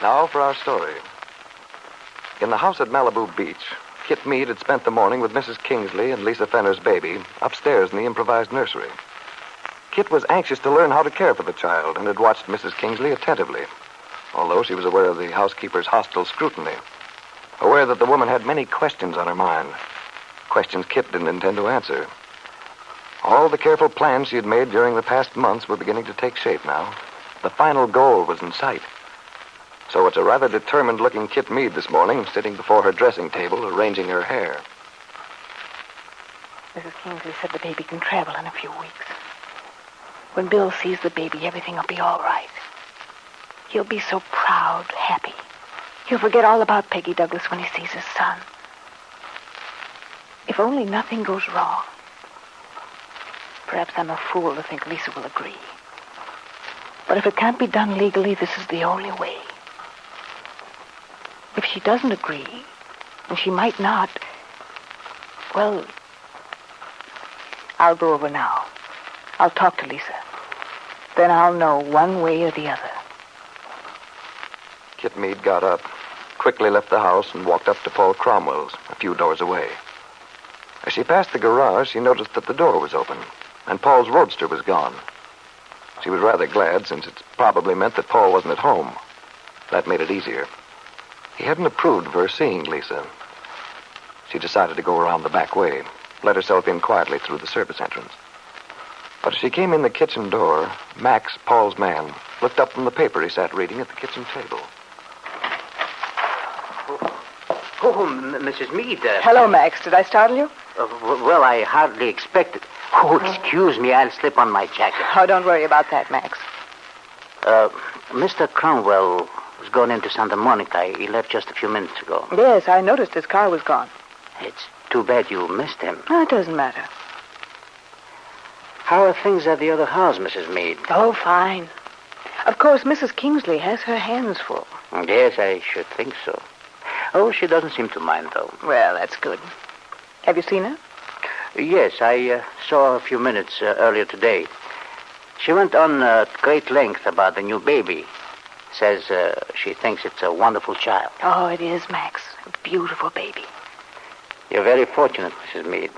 Now for our story. In the house at Malibu Beach, Kitt Meade had spent the morning with Mrs. Kingsley and Lisa Fenner's baby upstairs in the improvised nursery. Kitt was anxious to learn how to care for the child and had watched Mrs. Kingsley attentively, although she was aware of the housekeeper's hostile scrutiny, aware that the woman had many questions on her mind, questions Kitt didn't intend to answer. All the careful plans she had made during the past months were beginning to take shape now. The final goal was in sight. So it's a rather determined-looking Kitt Meade this morning, sitting before her dressing table, arranging her hair. Mrs. Kingsley said the baby can travel in a few weeks. When Bill sees the baby, everything will be all right. He'll be so proud, happy. He'll forget all about Peggy Douglas when he sees his son. If only nothing goes wrong. Perhaps I'm a fool to think Lisa will agree. But if it can't be done legally, this is the only way. If she doesn't agree, and she might not, well, I'll go over now. I'll talk to Lisa. Then I'll know one way or the other. Kitt Meade got up, quickly left the house, and walked up to Paul Cromwell's, a few doors away. As she passed the garage, she noticed that the door was open, and Paul's roadster was gone. She was rather glad, since it probably meant that Paul wasn't at home. That made it easier. He hadn't approved of her seeing Lisa. She decided to go around the back way, let herself in quietly through the service entrance. But as she came in the kitchen door, Max, Paul's man, looked up from the paper he sat reading at the kitchen table. Mrs. Meade. Hello, Max. Did I startle you? Well, I hardly expected. Oh, excuse me. I'll slip on my jacket. Oh, don't worry about that, Max. Mr. Cromwell was going into Santa Monica. He left just a few minutes ago. Yes, I noticed his car was gone. It's too bad you missed him. No, it doesn't matter. How are things at the other house, Mrs. Meade? Oh, fine. Of course, Mrs. Kingsley has her hands full. Yes, I should think so. Oh, she doesn't seem to mind, though. Well, that's good. Have you seen her? Yes, I saw her a few minutes earlier today. She went on great length about the new baby. Says she thinks it's a wonderful child. Oh, it is, Max. A beautiful baby. You're very fortunate, Mrs. Meade.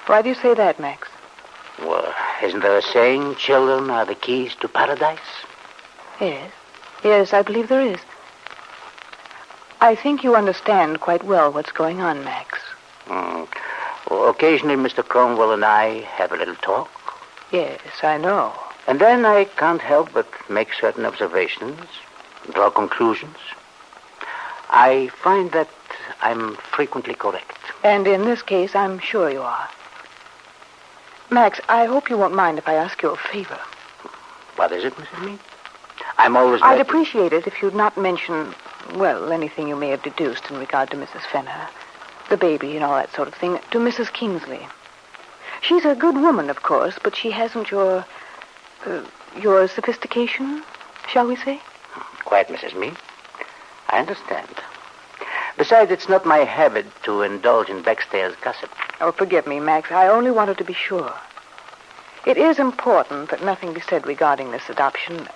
Why do you say that, Max? Well, isn't there a saying, children are the keys to paradise? Yes. Yes, I believe there is. I think you understand quite well what's going on, Max. Well, occasionally, Mr. Cromwell and I have a little talk. Yes, I know. And then I can't help but make certain observations, draw conclusions. I find that I'm frequently correct. And in this case, I'm sure you are. Max, I hope you won't mind if I ask you a favor. What is it, Mrs. Meade? I'm always I'd appreciate it if you'd not mention, well, anything you may have deduced in regard to Mrs. Fenner, the baby and all that sort of thing, to Mrs. Kingsley. She's a good woman, of course, but she hasn't your sophistication, shall we say? Quite, Mrs. Meade. I understand. Besides, it's not my habit to indulge in backstairs gossip. Oh, forgive me, Max. I only wanted to be sure. It is important that nothing be said regarding this adoption.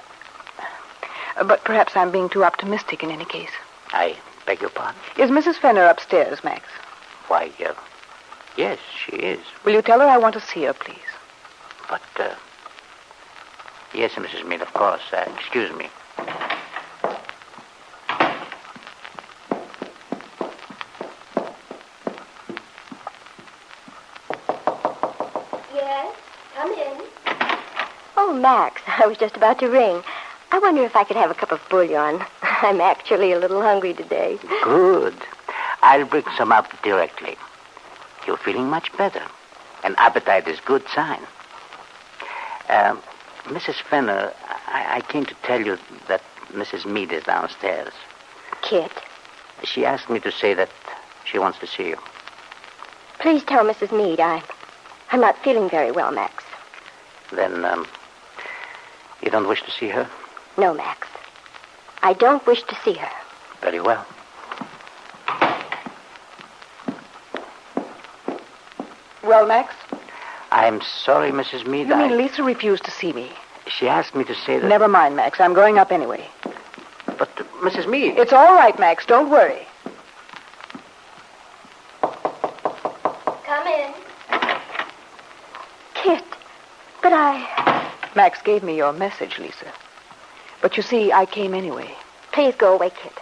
But perhaps I'm being too optimistic in any case. I beg your pardon? Is Mrs. Fenner upstairs, Max? Why, yes, she is. Will you tell her I want to see her, please? But, yes, Mrs. Meade, of course. Excuse me. Yes, come in. Oh, Max, I was just about to ring. I wonder if I could have a cup of bouillon. I'm actually a little hungry today. Good. I'll bring some up directly. You're feeling much better. An appetite is good sign. Mrs. Fenner, I came to tell you that Mrs. Meade is downstairs. Kitt? She asked me to say that she wants to see you. Please tell Mrs. Meade I'm not feeling very well, Max. Then, you don't wish to see her? No, Max. I don't wish to see her. Very well. Well, Max? I'm sorry, Mrs. Meade. You mean Lisa refused to see me? She asked me to say that... Never mind, Max. I'm going up anyway. But, Mrs. Meade... It's all right, Max. Don't worry. Come in. Kitt, but Max gave me your message, Lisa. But you see, I came anyway. Please go away, Kitt.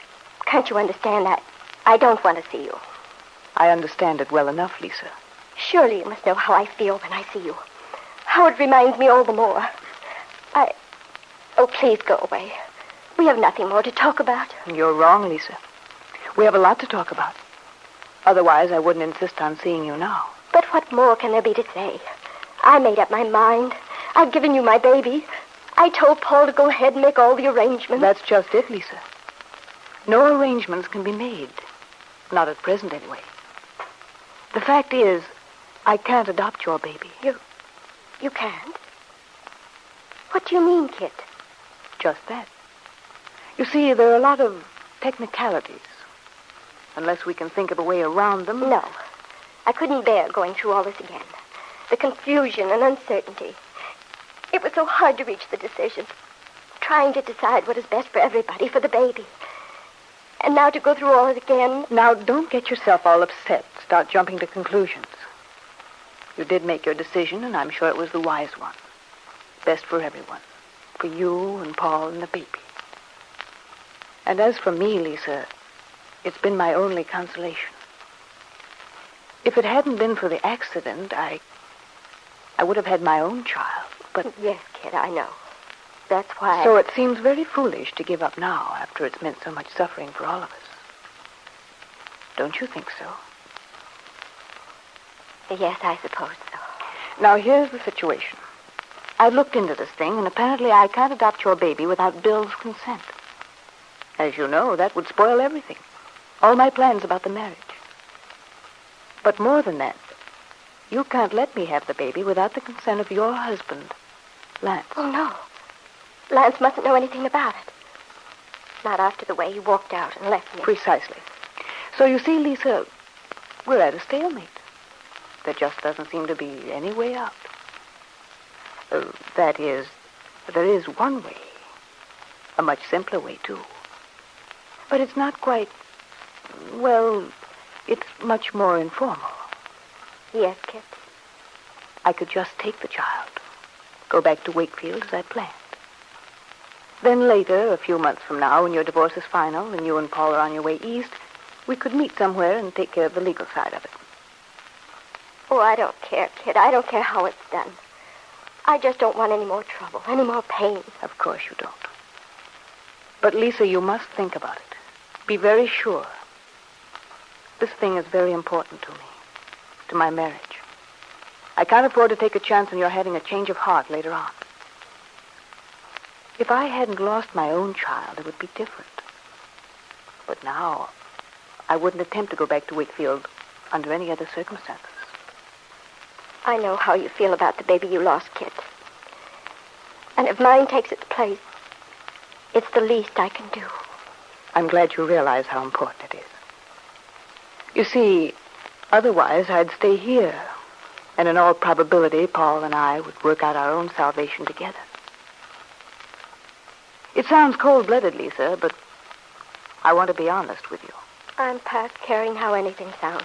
Can't you understand that? I don't want to see you. I understand it well enough, Lisa. Surely you must know how I feel when I see you. How it reminds me all the more. Oh, please go away. We have nothing more to talk about. You're wrong, Lisa. We have a lot to talk about. Otherwise, I wouldn't insist on seeing you now. But what more can there be to say? I made up my mind. I've given you my baby. I told Paul to go ahead and make all the arrangements. That's just it, Lisa. No arrangements can be made. Not at present, anyway. The fact is, I can't adopt your baby. You can't? What do you mean, Kitt? Just that. You see, there are a lot of technicalities. Unless we can think of a way around them. No. I couldn't bear going through all this again. The confusion and uncertainty. It was so hard to reach the decision. Trying to decide what is best for everybody, for the baby. And now to go through all it again. Now, don't get yourself all upset. Start jumping to conclusions. You did make your decision, and I'm sure it was the wise one. Best for everyone. For you and Paul and the baby. And as for me, Lisa, it's been my only consolation. If it hadn't been for the accident, I would have had my own child, but... Yes, Kitt, I know. That's why... So it seems very foolish to give up now after it's meant so much suffering for all of us. Don't you think so? Yes, I suppose so. Now, here's the situation. I've looked into this thing, and apparently I can't adopt your baby without Bill's consent. As you know, that would spoil everything. All my plans about the marriage. But more than that, you can't let me have the baby without the consent of your husband, Lance. Oh, no. Lance mustn't know anything about it. Not after the way he walked out and left me. Precisely. So you see, Lisa, we're at a stalemate. There just doesn't seem to be any way out. That is, there is one way. A much simpler way, too. But it's not quite, well, it's much more informal. Yes, Kitt. I could just take the child, go back to Wakefield as I planned. Then later, a few months from now, when your divorce is final and you and Paul are on your way east, we could meet somewhere and take care of the legal side of it. Oh, I don't care, Kitt. I don't care how it's done. I just don't want any more trouble, any more pain. Of course you don't. But, Lisa, you must think about it. Be very sure. This thing is very important to me, to my marriage. I can't afford to take a chance on your having a change of heart later on. If I hadn't lost my own child, it would be different. But now, I wouldn't attempt to go back to Wakefield under any other circumstances. I know how you feel about the baby you lost, Kitt. And if mine takes its place, it's the least I can do. I'm glad you realize how important it is. You see, otherwise I'd stay here. And in all probability, Paul and I would work out our own salvation together. It sounds cold-blooded, Lisa, but I want to be honest with you. I'm past caring how anything sounds.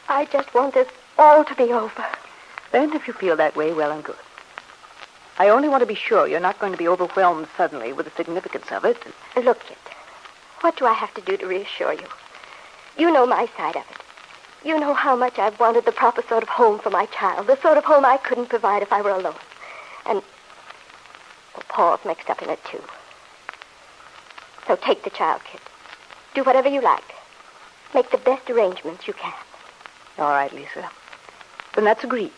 I just want this all to be over. Then if you feel that way, well and good. I only want to be sure you're not going to be overwhelmed suddenly with the significance of it. Look, Kitt, what do I have to do to reassure you? You know my side of it. You know how much I've wanted the proper sort of home for my child, the sort of home I couldn't provide if I were alone. And well, Paul's mixed up in it, too. So take the child, Kitt. Do whatever you like. Make the best arrangements you can. All right, Lisa. Then that's agreed.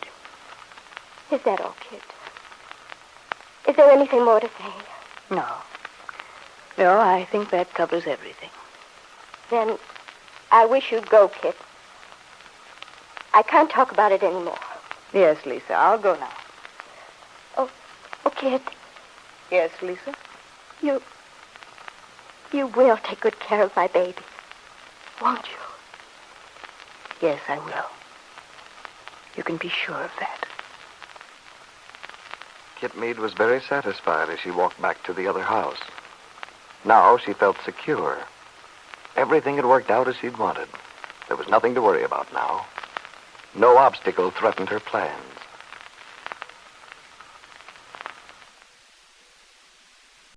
Is that all, Kitt? Is there anything more to say? No. No, I think that covers everything. Then I wish you'd go, Kitt. I can't talk about it anymore. Yes, Lisa, I'll go now. Oh, Kitt. Yes, Lisa? You will take good care of my baby, won't you? Yes, I will. You can be sure of that. Kitt Meade was very satisfied as she walked back to the other house. Now she felt secure. Everything had worked out as she'd wanted. There was nothing to worry about now. No obstacle threatened her plans.